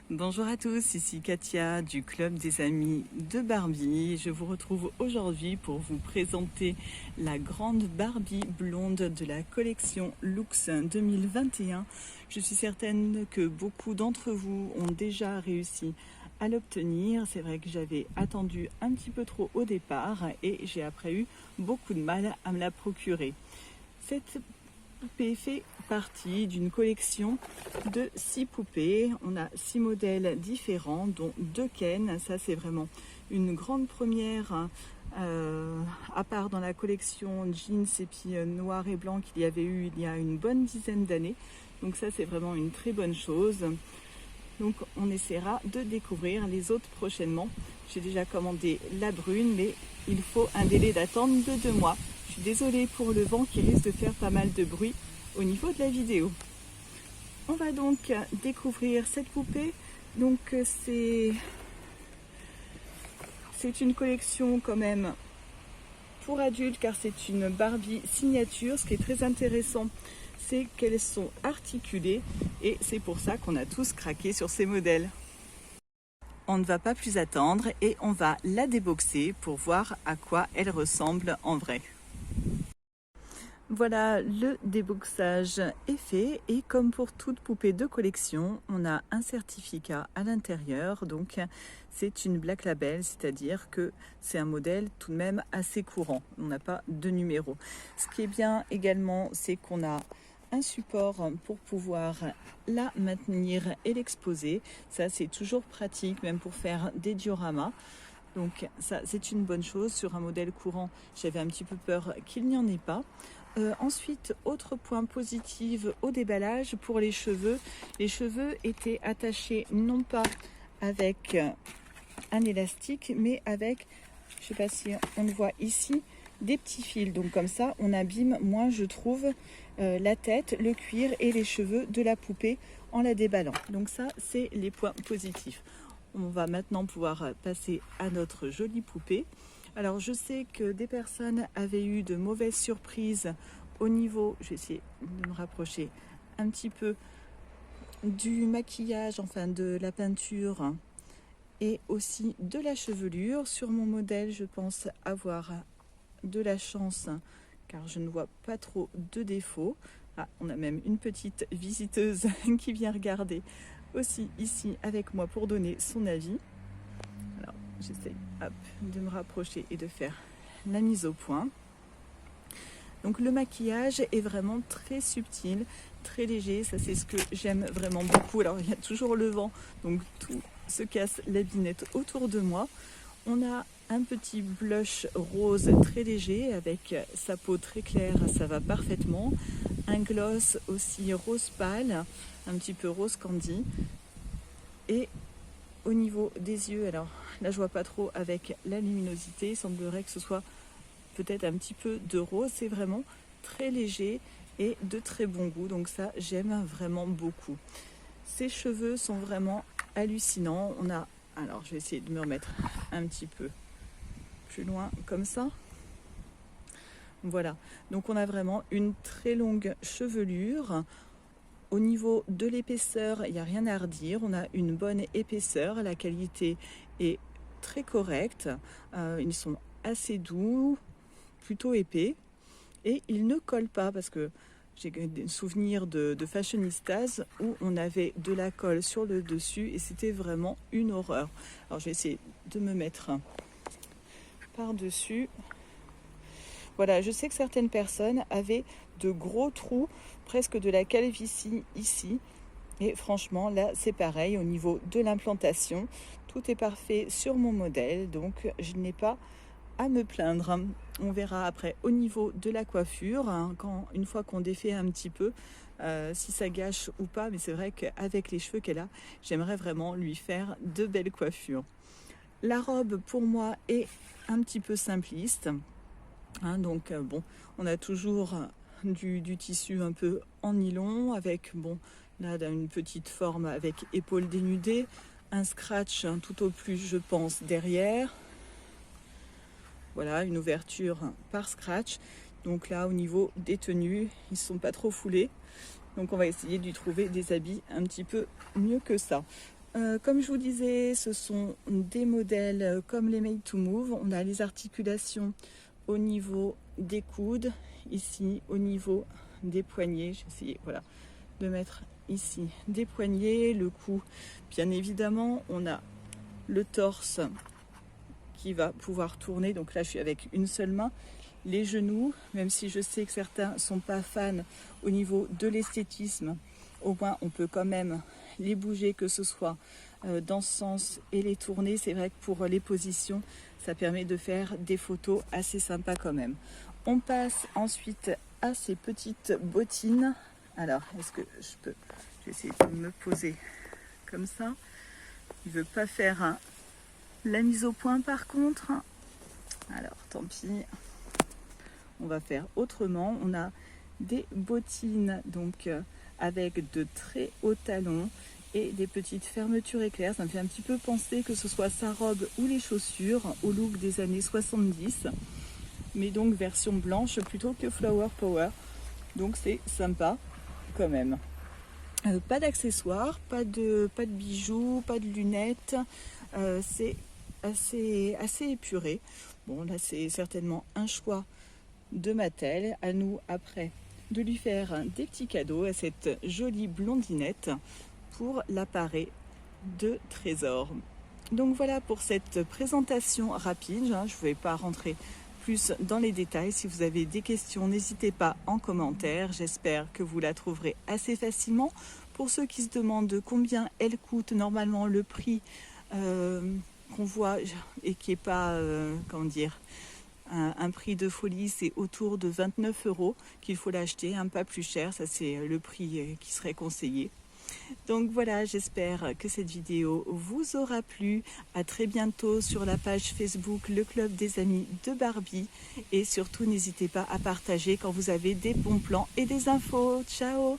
Bonjour à tous, ici Katia du Club des Amis de Barbie. Je vous retrouve aujourd'hui pour vous présenter la grande Barbie blonde de la collection Lux 2021. Je suis certaine que beaucoup d'entre vous ont déjà réussi à l'obtenir. C'est vrai que j'avais attendu un petit peu trop au départ et j'ai après eu beaucoup de mal à me la procurer. Cette poupée fait partie d'une collection de 6 poupées. On a 6 modèles différents, dont 2 Ken. Ça, c'est vraiment une grande première, à part dans la collection jeans et puis noir et blanc qu'il y avait eu il y a une bonne dizaine d'années. Donc ça, c'est vraiment une très bonne chose. Donc on essaiera de découvrir les autres prochainement. J'ai déjà commandé la brune, mais il faut un délai d'attente de 2 mois. Je suis désolée pour le vent qui risque de faire pas mal de bruit au niveau de la vidéo. On va donc découvrir cette poupée. Donc c'est une collection quand même pour adultes car c'est une Barbie signature. Ce qui est très intéressant, c'est qu'elles sont articulées et c'est pour ça qu'on a tous craqué sur ces modèles. On ne va pas plus attendre et on va la déboxer pour voir à quoi elle ressemble en vrai. Voilà, le déboxage est fait et comme pour toute poupée de collection, on a un certificat à l'intérieur. Donc c'est une Black Label, c'est-à-dire que c'est un modèle tout de même assez courant. On n'a pas de numéro. Ce qui est bien également, c'est qu'on a un support pour pouvoir la maintenir et l'exposer. Ça, c'est toujours pratique, même pour faire des dioramas. Donc ça, c'est une bonne chose. Sur un modèle courant, j'avais un petit peu peur qu'il n'y en ait pas. Ensuite, autre point positif au déballage pour les cheveux. Les cheveux étaient attachés non pas avec un élastique, mais avec, je ne sais pas si on le voit ici, des petits fils. Donc comme ça, on abîme moins, je trouve, la tête, le cuir et les cheveux de la poupée en la déballant. Donc ça, c'est les points positifs. On va maintenant pouvoir passer à notre jolie poupée. Alors je sais que des personnes avaient eu de mauvaises surprises au niveau, je vais essayer de me rapprocher un petit peu, du maquillage, enfin de la peinture et aussi de la chevelure. Sur mon modèle, je pense avoir de la chance car je ne vois pas trop de défauts. Ah, on a même une petite visiteuse qui vient regarder aussi ici avec moi pour donner son avis. Alors j'essaye de me rapprocher et de faire la mise au point. Donc le maquillage est vraiment très subtil, très léger, ça c'est ce que j'aime vraiment beaucoup. Alors il y a toujours le vent, donc tout se casse la binette autour de moi. On a un petit blush rose très léger avec sa peau très claire, ça va parfaitement. Un gloss aussi rose pâle, un petit peu rose candy. Et au niveau des yeux, alors là je vois pas trop avec la luminosité, il semblerait que ce soit peut-être un petit peu de rose. C'est vraiment très léger et de très bon goût, donc ça j'aime vraiment beaucoup. Ses cheveux sont vraiment hallucinants. On a, alors je vais essayer de me remettre un petit peu plus loin comme ça. Voilà, donc on a vraiment une très longue chevelure. Au niveau de l'épaisseur, il n'y a rien à redire. On a une bonne épaisseur. La qualité est très correcte. Ils sont assez doux, plutôt épais. Et ils ne collent pas parce que j'ai des souvenirs de fashionistas où on avait de la colle sur le dessus et c'était vraiment une horreur. Alors je vais essayer de me mettre par-dessus. Voilà, je sais que certaines personnes avaient de gros trous, presque de la calvitie ici. Et franchement, là, c'est pareil au niveau de l'implantation. Tout est parfait sur mon modèle, donc je n'ai pas à me plaindre. On verra après au niveau de la coiffure, hein, une fois qu'on défait un petit peu, si ça gâche ou pas. Mais c'est vrai qu'avec les cheveux qu'elle a, j'aimerais vraiment lui faire de belles coiffures. La robe, pour moi, est un petit peu simpliste. Hein, donc bon, on a toujours du tissu un peu en nylon avec, bon, là une petite forme avec épaules dénudées, un scratch tout au plus je pense derrière. Voilà, une ouverture par scratch. Donc là au niveau des tenues, ils ne sont pas trop foulés. Donc on va essayer de lui trouver des habits un petit peu mieux que ça. Comme je vous disais, ce sont des modèles comme les Made to Move. On a les articulations au niveau des coudes, ici au niveau des poignets. J'ai essayé, voilà, de mettre ici des poignets, le cou. Bien évidemment, on a le torse qui va pouvoir tourner. Donc là, je suis avec une seule main. Les genoux, même si je sais que certains ne sont pas fans au niveau de l'esthétisme, au moins on peut quand même les bouger, que ce soit dans ce sens et les tourner. C'est vrai que pour les positions, ça permet de faire des photos assez sympas quand même. On passe ensuite à ces petites bottines. Alors, est-ce que je peux... Je vais essayer de me poser comme ça. Il ne veut pas faire la mise au point par contre. Alors, tant pis. On va faire autrement. On a des bottines donc avec de très hauts talons et des petites fermetures éclairs. Ça me fait un petit peu penser que ce soit sa robe ou les chaussures au look des années 70, mais donc version blanche plutôt que Flower Power. Donc c'est sympa quand même. Pas d'accessoires, pas de bijoux, pas de lunettes. C'est assez épuré. Bon, là c'est certainement un choix de Mattel. À nous après de lui faire des petits cadeaux à cette jolie blondinette pour l'appareil de trésor. Donc voilà pour cette présentation rapide. Je ne vais pas rentrer plus dans les détails. Si vous avez des questions, n'hésitez pas en commentaire. J'espère que vous la trouverez assez facilement. Pour ceux qui se demandent combien elle coûte, normalement le prix qu'on voit et qui n'est pas, comment dire, un prix de folie, c'est autour de 29 € qu'il faut l'acheter, pas plus cher. Ça c'est le prix qui serait conseillé. Donc voilà, j'espère que cette vidéo vous aura plu. À très bientôt sur la page Facebook Le Club des Amis de Barbie. Et surtout, n'hésitez pas à partager quand vous avez des bons plans et des infos. Ciao!